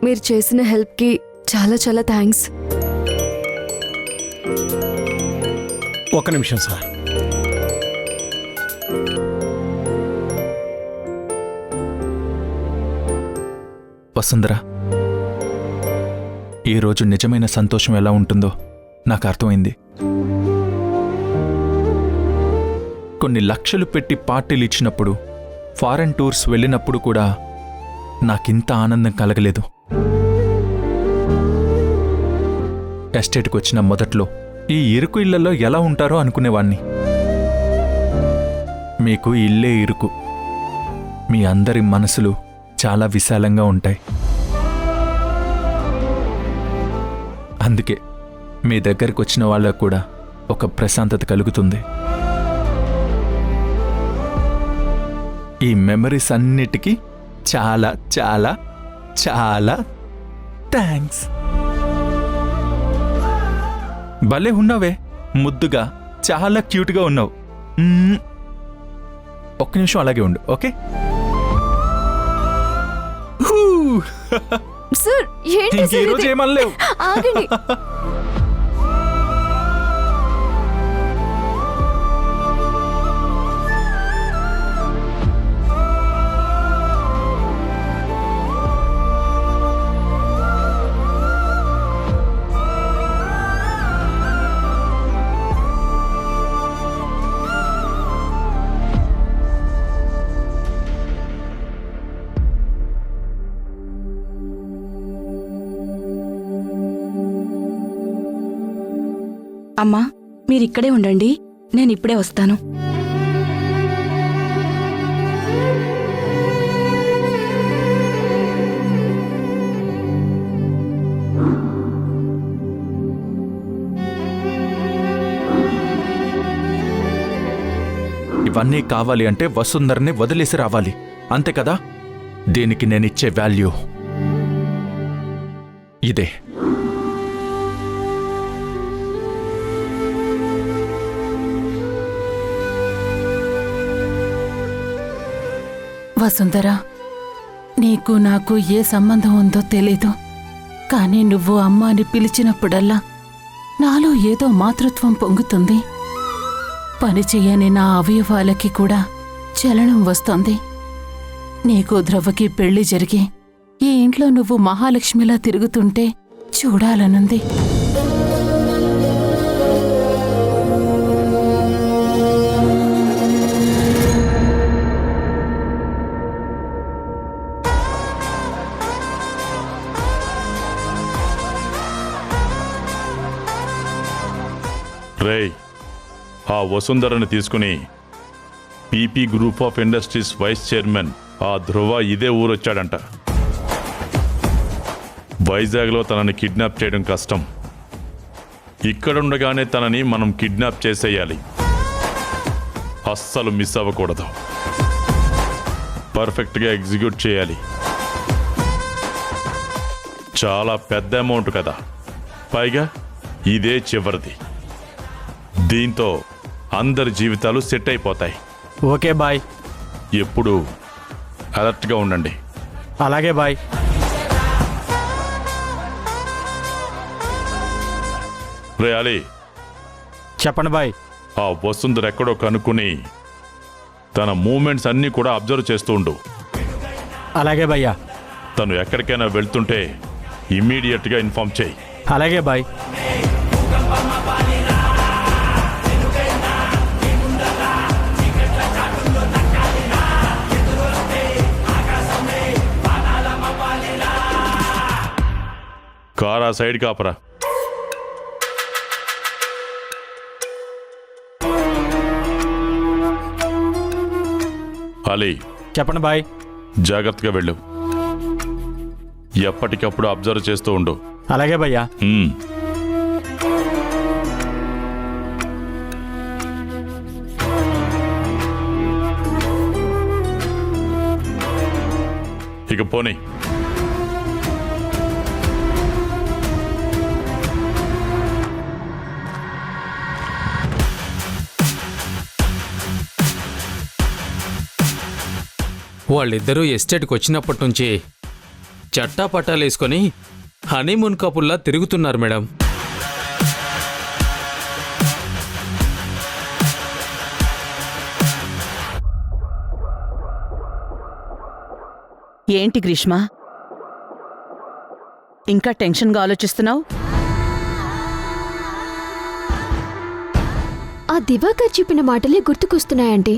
మీరు చేసిన హెల్ప్కి చాలా చాలా థ్యాంక్స్. ఒక్క నిమిషం సార్. వసుంధర, ఈరోజు నిజమైన సంతోషం ఎలా ఉంటుందో నాకు అర్థమైంది. కొన్ని లక్షలు పెట్టి పార్టీలు ఇచ్చినప్పుడు, ఫారెన్ టూర్స్ వెళ్ళినప్పుడు కూడా నాకింత ఆనందం కలగలేదు. ఎస్టేట్కి వచ్చిన మొదట్లో ఈ ఇరుకు ఇళ్లలో ఎలా ఉంటారో అనుకునేవాణ్ణి. మీకు ఇల్లే ఇరుకు. మీ అందరి మనసులు చాలా విశాలంగా ఉంటాయి. అందుకే మీ దగ్గరికి వచ్చిన వాళ్ళకు కూడా ఒక ప్రశాంతత కలుగుతుంది. ఈ మెమరీస్ అన్నిటికీ చాలా చాలా చాలా థ్యాంక్స్. భలే ఉన్నావే, ముద్దుగా, చాలా క్యూట్గా ఉన్నావు. ఒక్క నిమిషం అలాగే ఉండు, ఓకే? సార్, ఏంటి సార్ ఈరోజు ఇది? ఏమనలేవు. ఆగండి. అమ్మా, మీరిక్కడే ఉండండి, నేనిప్పుడే వస్తాను. ఇవన్నీ కావాలి అంటే వసుంధరని వదిలేసి రావాలి, అంతే కదా? దీనికి నేనిచ్చే వాల్యూ ఇదే. వసుంధర, నీకు నాకు ఏ సంబంధం ఉందో తెలీదు, కానీ నువ్వు అమ్మ అని పిలిచినప్పుడల్లా నాలో ఏదో మాతృత్వం పొంగుతుంది. పని చెయ్యని నా అవయవాలకి కూడా చలనం వస్తోంది. నీకు ధ్రువకి పెళ్లి జరిగి ఈ ఇంట్లో నువ్వు మహాలక్ష్మిలా తిరుగుతుంటే చూడాలనుంది. రేయ్, ఆ వసుంధరని తీసుకుని PP group of industries vice chairman ఆ ధ్రువ ఇదే ఊరొచ్చాడంట. వైజాగ్లో తనని కిడ్నాప్ చేయడం కష్టం. ఇక్కడుండగానే తనని మనం కిడ్నాప్ చేసేయాలి. అస్సలు మిస్ అవ్వకూడదు. పర్ఫెక్ట్గా ఎగ్జిక్యూట్ చేయాలి. చాలా పెద్ద అమౌంట్ కదా, పైగా ఇదే చివరిది. దీంతో అందరి జీవితాలు సెట్ అయిపోతాయి. Okay bye. ఎప్పుడు అలర్ట్గా ఉండండి. అలాగే బాయ్. రే అలీ, చెప్పండి బాయ్. ఆ వసుంధర ఎక్కడో కనుక్కుని తన మూమెంట్స్ అన్నీ కూడా అబ్జర్వ్ చేస్తూ ఉండు. అలాగే భయ్యా. తను ఎక్కడికైనా వెళ్తుంటే ఇమ్మీడియట్గా ఇన్ఫార్మ్ చేయి. అలాగే బాయ్. కార్ ఆ సైడ్ కాపరా. అలీ, చెప్పండి బాయ్. జాగ్రత్తగా వెళ్ళు. ఎప్పటికప్పుడు అబ్జర్వ్ చేస్తూ ఉండు. అలాగే భయ్యా. ఇక పోనీ. వాళ్ళిద్దరూ ఎస్టేట్కి వచ్చినప్పటి నుంచి చట్టా పట్టాలేసుకొని హనీమూన్ కపుల్లా తిరుగుతున్నారు మేడం. ఏంటి గ్రీష్మ, ఇంకా టెన్షన్గా ఆలోచిస్తున్నావు? ఆ దివాకర్ చెప్పిన మాటలే గుర్తుకొస్తున్నాయండి.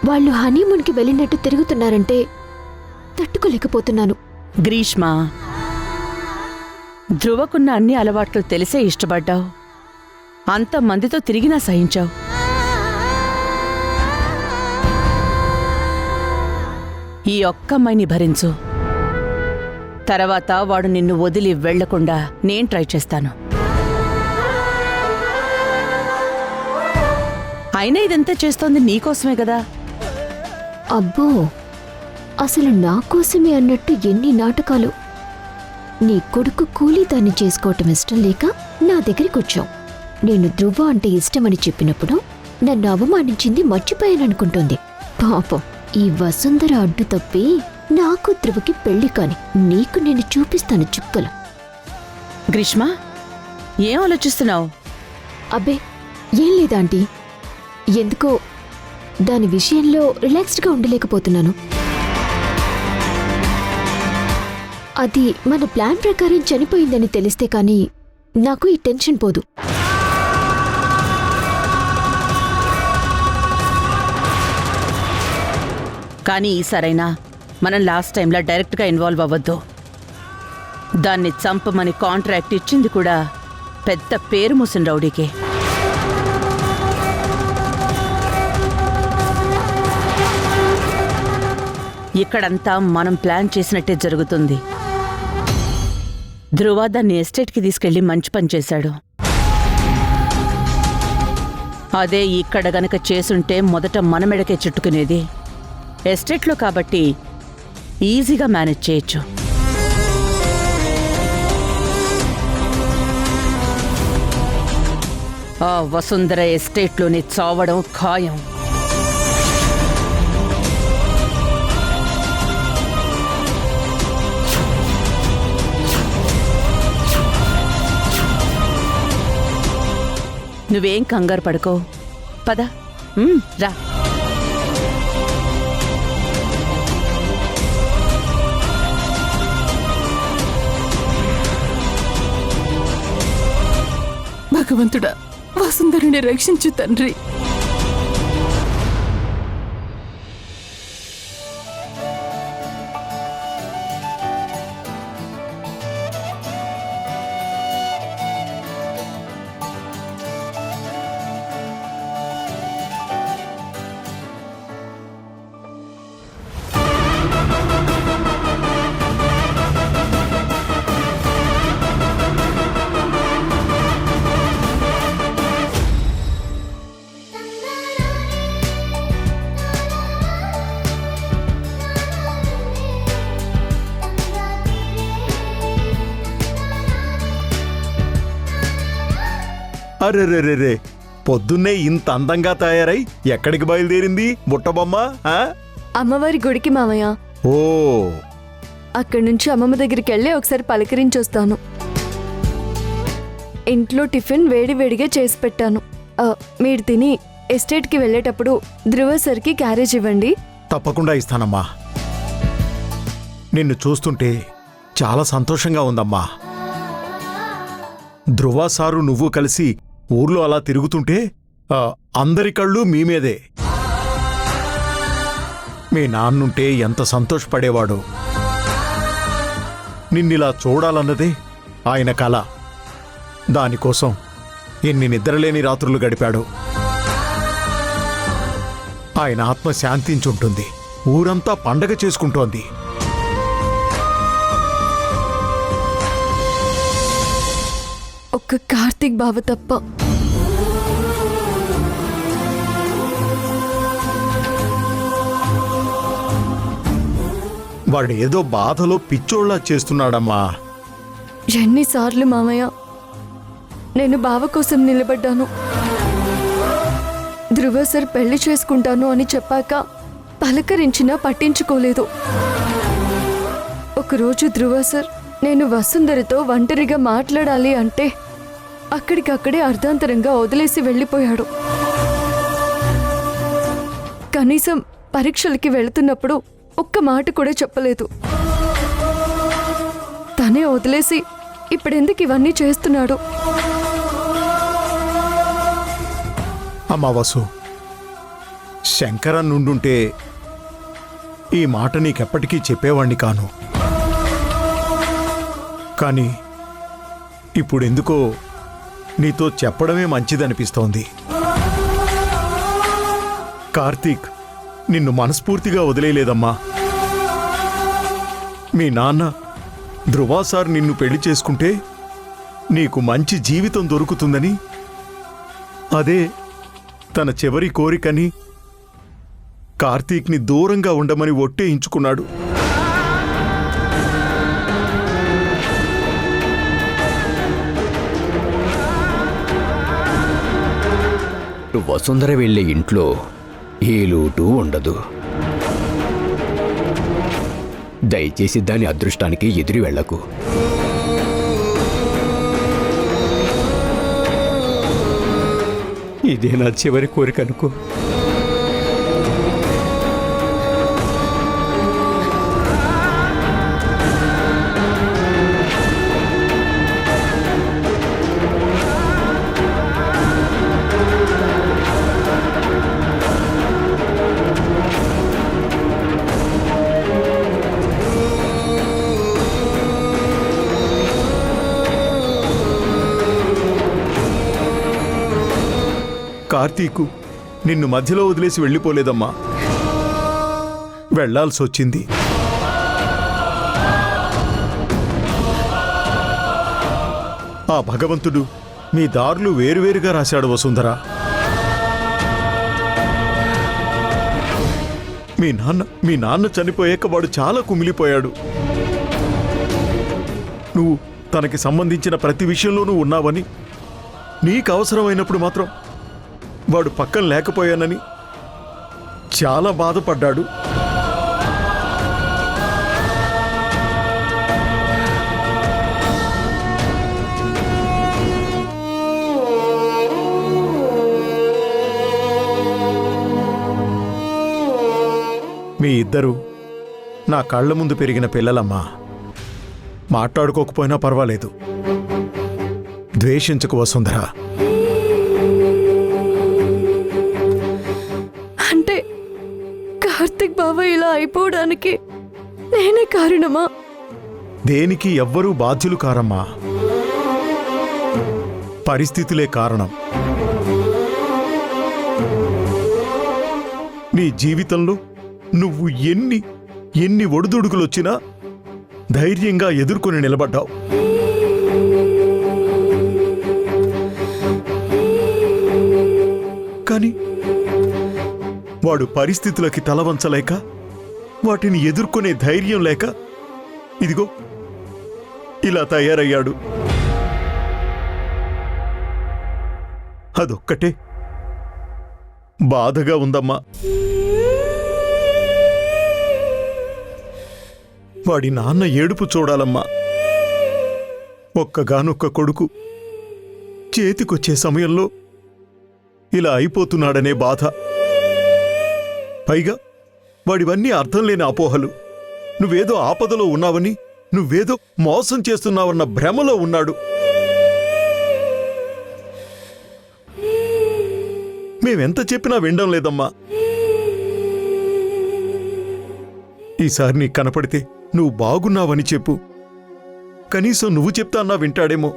వాళ్ళు హనీమూన్కి వెళ్ళినట్టు తిరుగుతున్నారంటే తట్టుకోలేకపోతున్నాను. గ్రీష్మ, ధ్రువకున్న అన్ని అలవాట్లు తెలిసే ఇష్టపడ్డావు. అంతమందితో తిరిగినా సహించావు. ఈ ఒక్కమ్మాయిని భరించు. తర్వాత వాడు నిన్ను వదిలి వెళ్లకుండా నేను ట్రై చేస్తాను. అయినా ఇదంతా చేస్తోంది నీకోసమే కదా. అబ్బో, అసలు నా కోసమే అన్నట్టు ఎన్ని నాటకాలు. నీ కొడుకు కూలీదాన్ని చేసుకోవటం ఇష్టం లేక నా దగ్గరికి వచ్చావు. నేను ధ్రువ అంటే ఇష్టమని చెప్పినప్పుడు నన్ను అవమానించింది మర్చిపోయాననుకుంటోంది. పాపం, ఈ వసుంధర అడ్డు తప్పి నాకు ధ్రువకి పెళ్లి కాని నీకు నేను చూపిస్తాను చుక్కలు. గ్రీష్మ, ఏం ఆలోచిస్తున్నావు? అబ్బే ఏం లేదాంటీ, ఎందుకో దాని విషయంలో రిలాక్స్డ్గా ఉండలేకపోతున్నాను. అది మన ప్లాన్ ప్రకారం చనిపోయిందని తెలిస్తే కానీ నాకు ఈ టెన్షన్ పోదు. కానీ ఈసారైనా మనం లాస్ట్ టైంలా డైరెక్ట్గా ఇన్వాల్వ్ అవ్వద్దు. దాన్ని చంపమని కాంట్రాక్ట్ ఇచ్చింది కూడా పెద్ద పేరు మూసిన రౌడీకే. ఇక్కడంతా మనం ప్లాన్ చేసినట్టే జరుగుతుంది. ధ్రువ దాన్ని ఎస్టేట్కి తీసుకెళ్లి మంచి పని చేశాడు. అదే ఇక్కడ గనక చేసుంటే మొదట మన మెడకే చుట్టుకునేది. ఎస్టేట్లో కాబట్టి ఈజీగా మేనేజ్ చేయొచ్చు. ఆ వసుంధర ఎస్టేట్లోనే చావడం ఖాయం. నువ్వేం కంగారు పడుకో. పద, రా. భగవంతుడా, వసుంధరిని రక్షించు తండ్రి. అరెరెరెరే, పొద్దున్నే ఇంత అందంగా తయారై ఎక్కడికి బయలుదేరింది బుట్టబొమ్మ? అమ్మవారి గుడికి మామయ్య. ఓ, అక్కడి నుంచి అమ్మమ్మ దగ్గరికి వెళ్ళి ఒకసారి పలకరించొస్తాను. ఇంట్లో టిఫిన్ వేడివేడిగా చేసి పెట్టాను. మీరు తిని ఎస్టేట్కి వెళ్ళేటప్పుడు ధ్రువ సర్కి క్యారేజ్ ఇవ్వండి. తప్పకుండా ఇస్తానమ్మా. నిన్ను చూస్తుంటే చాలా సంతోషంగా ఉందమ్మా. ధ్రువ సారు నువ్వు కలిసి ఊర్లో అలా తిరుగుతుంటే అందరి కళ్ళు మీ మీదే. మీ నాన్నుంటే ఎంత సంతోషపడేవాడు. నిన్నిలా చూడాలన్నదే ఆయన కల. దానికోసం ఎన్ని నిద్రలేని రాత్రులు గడిపాడు. ఆయన ఆత్మ శాంతించుంటుంది. ఊరంతా పండగ చేసుకుంటోంది. ఒక్క కార్తీక్ బావ తప్ప. వాడు ఏదో బాధలో పిచ్చోళ్ళ చేస్తున్నాడమ్మా. ఎన్నిసార్లు మామయ్య నేను బావ కోసం నిలబడ్డాను. ధ్రువ సార్ పెళ్లి చేసుకుంటాను అని చెప్పాక పలకరించినా పట్టించుకోలేదు. ఒకరోజు ధ్రువ సార్ నేను వసుంధరతో ఒంటరిగా మాట్లాడాలి అంటే అక్కడికక్కడే అర్ధాంతరంగా వదిలేసి వెళ్ళిపోయాడు. కనీసం పరీక్షలకి వెళుతున్నప్పుడు ఒక్క మాట కూడా చెప్పలేదు. తనే వదిలేసి ఇప్పుడెందుకు ఇవన్నీ చేస్తున్నాడు? అమ్మా వసు, శంకరన్ నుండుంటే ఈ మాట నీకెప్పటికీ చెప్పేవాణ్ణి కాను. కానీ ఇప్పుడెందుకో నీతో చెప్పడమే మంచిదనిపిస్తోంది. కార్తీక్ నిన్ను మనస్ఫూర్తిగా వదిలేయలేదమ్మా. మీ నాన్న ధ్రువ సార్ నిన్ను పెళ్లి చేసుకుంటే నీకు మంచి జీవితం దొరుకుతుందని, అదే తన చివరి కోరికని కార్తీక్ని దూరంగా ఉండమని ఒట్టేయించుకున్నాడు. వసుంధర వెళ్ళే ఇంట్లో ఏ లోటు ఉండదు. దయచేసి దాని అదృష్టానికి ఎదురు వెళ్లకు. ఇదే నా చివరి కోరిక అనుకో. కార్తీకు నిన్ను మధ్యలో వదిలేసి వెళ్ళిపోలేదమ్మా. వెళ్లాల్సొచ్చింది. ఆ భగవంతుడు మీ దారులు వేరువేరుగా రాశాడు వసుంధర. మీ నాన్న చనిపోయాక వాడు చాలా కుమిలిపోయాడు. నువ్వు తనకి సంబంధించిన ప్రతి విషయంలోనూ ఉన్నావని, నీకు అవసరమైనప్పుడు మాత్రం వాడు పక్కన లేకపోయానని చాలా బాధపడ్డాడు. మీ ఇద్దరూ నా కళ్ళ ముందు పెరిగిన పిల్లలమ్మా. మాట్లాడుకోకపోయినా పర్వాలేదు. ద్వేషించకు వసుంధర. అంటే కార్తిక్ బావ ఇలా అయిపోవడానికి నేనే కారణమా? దేనికి ఎవ్వరూ బాధ్యులు కారమ్మా. పరిస్థితులే కారణం. నీ జీవితంలో నువ్వు ఎన్ని ఒడిదుడుకులొచ్చినా ధైర్యంగా ఎదుర్కొని నిలబడ్డావు. కానీ వాడు పరిస్థితులకి తలవంచలేక, వాటిని ఎదుర్కొనే ధైర్యం లేక ఇదిగో ఇలా తయారయ్యాడు. అదొక్కటే బాధగా ఉందమ్మా. వాడి నాన్న ఏడుపు చూడాలమ్మా. ఒక్కగానొక్క కొడుకు చేతికొచ్చే సమయంలో ఇలా అయిపోతున్నాడనే బాధ. పైగా వాడివన్నీ అర్థం లేని అపోహలు. నువ్వేదో ఆపదలో ఉన్నావని, నువ్వేదో మోసం చేస్తున్నావన్న భ్రమలో ఉన్నాడు. మేమెంత చెప్పినా వినడం లేదమ్మా. ఈసారి నీకు కనపడితే నువ్వు బాగున్నావని చెప్పు. కనీసం నువ్వు చెప్తా అన్నా వింటాడేమో.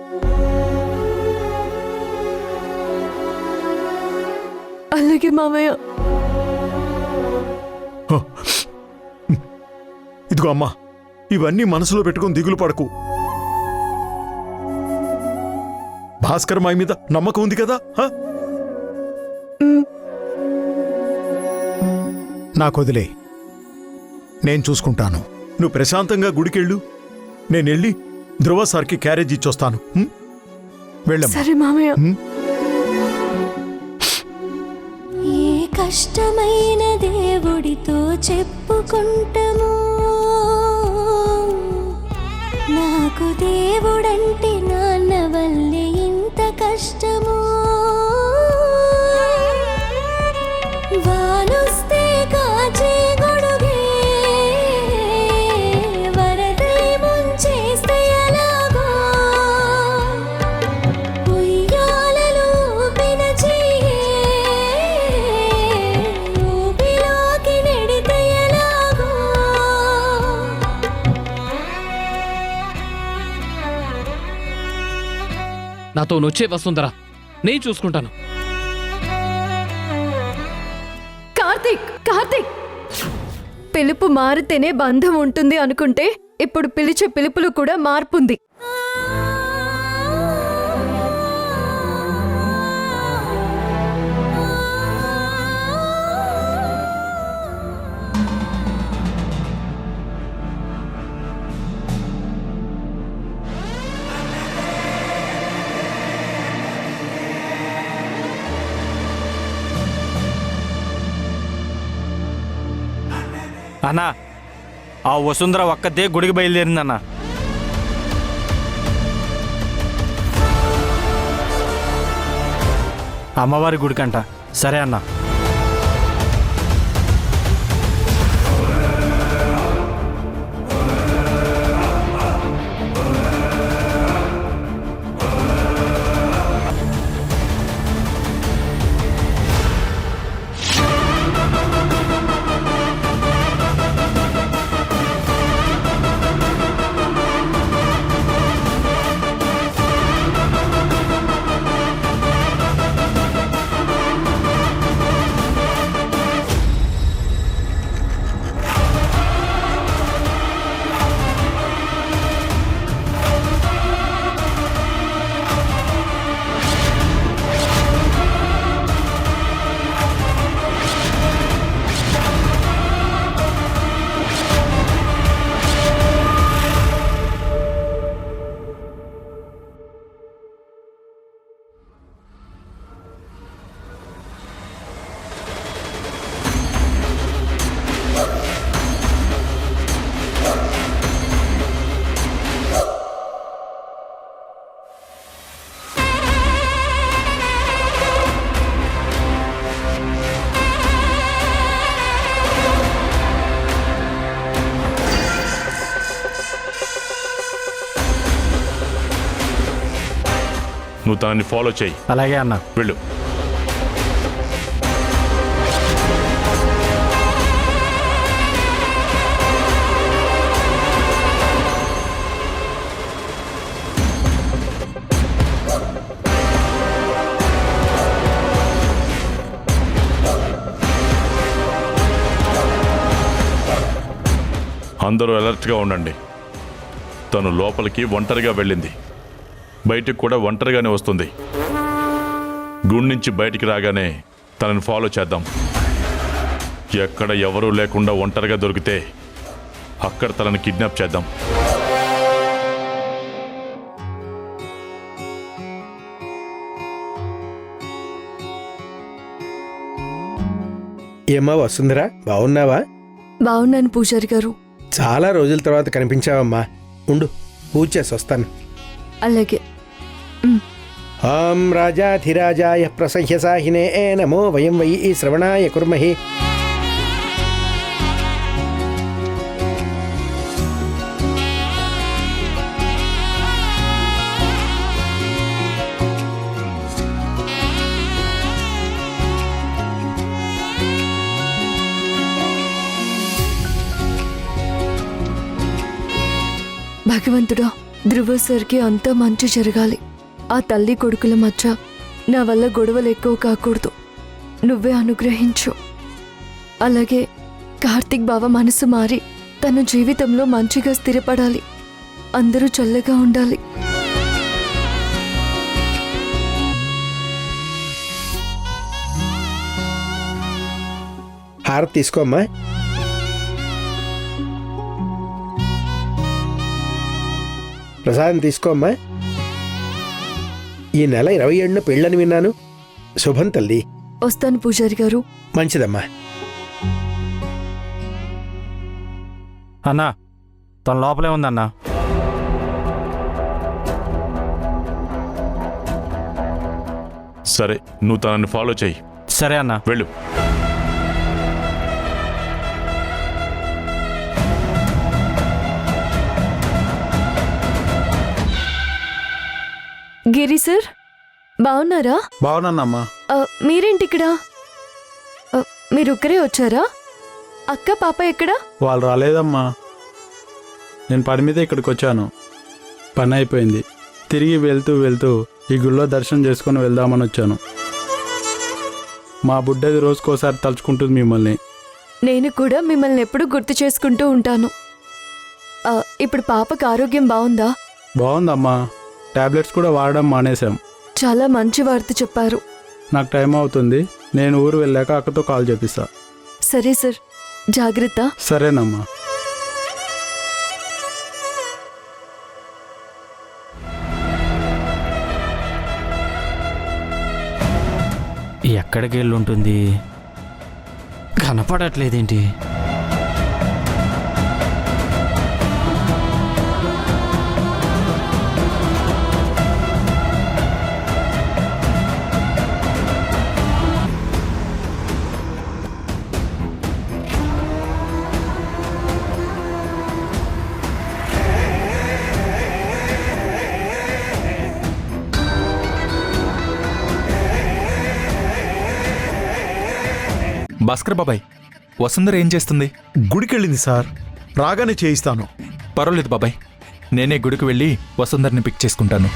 అలాగే మామయ్య. ఇదిగో అమ్మా, ఇవన్నీ మనసులో పెట్టుకుని దిగులు పడకు. భాస్కర్ మాయ మీద నమ్మకం ఉంది కదా? నాకొదిలే, నేను చూసుకుంటాను. నువ్వు ప్రశాంతంగా గుడికెళ్ళు. నేనెళ్ళి ధ్రువ సార్కి క్యారేజ్ ఇచ్చొస్తాను. వెళ్ళమ్మా. సరే మామయ్య. కష్టమైన దేవుడితో చెప్పుకుంటాము. నాకు దేవుడంటే నాన్న వల్లే ఇంత కష్టము. వానొస్తే కాచే గొడుగే వరదై ముంచేస్తే ఎలాగో, ఉయ్యాలలో ఊపిన చెయ్యే ఊపిలోకి నెడితే ఎలాగో. నాతో నొచ్చే వసుంధర, నేను చూసుకుంటాను. కార్తీక్, కార్తీక్, పిలుపు మారితేనే బంధం ఉంటుంది అనుకుంటే ఇప్పుడు పిలిచే పిలుపులు కూడా మార్పుంది. అన్నా, ఆ వసుంధర ఒక్కతే గుడికి బయలుదేరిందన్నా. అమ్మవారి గుడికంట. సరే అన్నా. నువ్వు తనని ఫాలో చేయి. అలాగే అన్నా. వెళ్ళు. అందరూ అలర్ట్గా ఉండండి. తను లోపలికి ఒంటరిగా వెళ్ళింది, బయటికి కూడా ఒంటరిగానే వస్తుంది. గుడి నుంచి బయటికి రాగానే తనని ఫాలో చేద్దాం. ఎక్కడ ఎవరూ లేకుండా ఒంటరిగా దొరికితే అక్కడ తనని కిడ్నాప్ చేద్దాం. ఏమ్మా వసుంధరా, బాగున్నావా? బాగున్నాను పూజారి గారు. చాలా రోజుల తర్వాత కనిపించావమ్మా. ఉండు, పూజ చేసి వస్తాను. అలాగే. ఓం రాజాధిరాజాయ ప్రసహ్యసాహినే నమో వయం వై శ్రవణాయ కుర్మహి. భగవంతుడా, ధ్రువ సార్కి అంతా మంచి జరగాలి. ఆ తల్లి కొడుకుల మధ్య నా వల్ల గొడవలు ఎక్కువ కాకూడదు. నువ్వే అనుగ్రహించు. అలాగే కార్తీక్ బావ మనసు మారి తన జీవితంలో మంచిగా స్థిరపడాలి. అందరూ చల్లగా ఉండాలి. హారతి తీసుకోమ్మా. ప్రసాదం తీసుకోమ్మా. ఈ నెల 27న పెళ్ళని విన్నాను. శుభం తల్లి. వస్తాను పూజారి గారు. మంచిదమ్మా. అన్నా తన లోపలే ఉందన్నా. సరే, నువ్వు తనని ఫాలో చెయ్యి. సరే అన్నా. వెళ్ళు. గిరి సార్ బాగున్నారా? బాగున్నానమ్మా. మీరేంటి ఇక్కడ? మీరొక్కరే వచ్చారా? అక్క పాప ఎక్కడా? వాళ్ళు రాలేదమ్మా. నేను పని మీద ఇక్కడికి వచ్చాను. పని అయిపోయింది. తిరిగి వెళ్తూ వెళ్తూ ఈ గుళ్ళో దర్శనం చేసుకొని వెళ్దామని వచ్చాను. మా బుడ్డది రోజుకోసారి తలుచుకుంటుంది మిమ్మల్ని. నేను కూడా మిమ్మల్ని ఎప్పుడూ గుర్తు చేసుకుంటూ ఉంటాను. ఇప్పుడు పాపకు ఆరోగ్యం బాగుందా? బాగుందమ్మా. టాబ్లెట్స్ కూడా వాడడం మానేశాం. చాలా మంచి వార్త చెప్పారు. నాకు టైం అవుతుంది. నేను ఊరు వెళ్ళాక అక్కతో కాల్ చేపిస్తా. సరే సార్, జాగ్రత్త. సరేనమ్మా. ఎక్కడికి వెళ్ళి ఉంటుంది? కనపడట్లేదేంటి? భాస్కర్ బాబాయ్, వసుంధర ఏం చేస్తుంది? గుడికెళ్ళింది సార్. రాగానే చేయిస్తాను. పర్వాలేదు బాబాయ్, నేనే గుడికి వెళ్ళి వసుంధర్ని పిక్ చేసుకుంటాను.